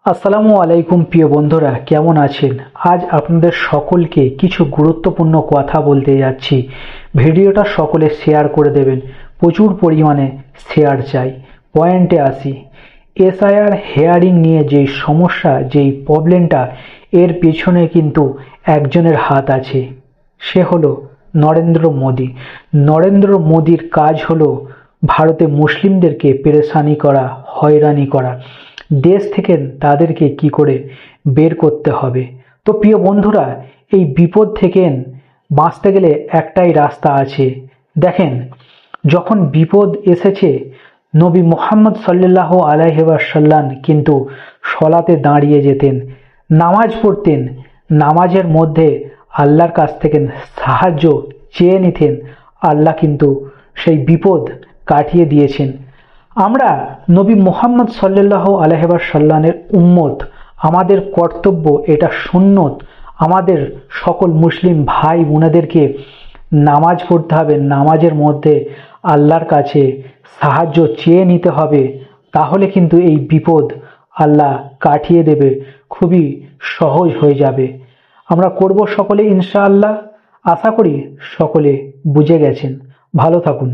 আসসালামু আলাইকুম প্রিয় বন্ধুরা, কেমন আছেন? আজ আপনাদের সকলকে কিছু গুরুত্বপূর্ণ কথা বলতে যাচ্ছি। ভিডিওটা সকলে শেয়ার করে দেবেন, প্রচুর পরিমাণে শেয়ার চাই। পয়েন্টে আসি। এসআইআর হেয়ারিং নিয়ে যেই সমস্যা, যেই প্রবলেমটা, এর পেছনে কিন্তু একজনের হাত আছে। সে হলো নরেন্দ্র মোদী। নরেন্দ্র মোদীর কাজ হলো ভারতে মুসলিমদেরকে পেরেশানি করা, হয়রানি করা, দেশ থেকে তাদেরকে কি করে বের করতে হবে। তো প্রিয় বন্ধুরা, এই বিপদ থেকে বাঁচতে গেলে একটাই রাস্তা আছে। দেখেন, যখন বিপদ এসেছে, নবী মুহাম্মদ সাল্লাল্লাহু আলাইহি ওয়াসাল্লাম কিন্তু সলাতে দাঁড়িয়ে যেতেন, নামাজ পড়তেন, নামাজের মধ্যে আল্লাহর কাছ থেকে সাহায্য চেয়ে নিতেন। আল্লাহ কিন্তু সেই বিপদ কাটিয়ে দিয়েছেন। আমরা নবী মুহাম্মদ সাল্লাল্লাহু আলাইহি ওয়াসাল্লামের উম্মত, আমাদের কর্তব্য, এটা সুন্নত, আমাদের সকল মুসলিম ভাই বোনেদেরকে নামাজ পড়তে হবে, নামাজের মধ্যে আল্লাহর কাছে সাহায্য চেয়ে নিতে হবে। তাহলে কিন্তু এই বিপদ আল্লাহ কাটিয়ে দেবে, খুবই সহজ হয়ে যাবে। আমরা করব সকলে ইনশাআল্লাহ। আশা করি সকলে বুঝে গেছেন। ভালো থাকুন।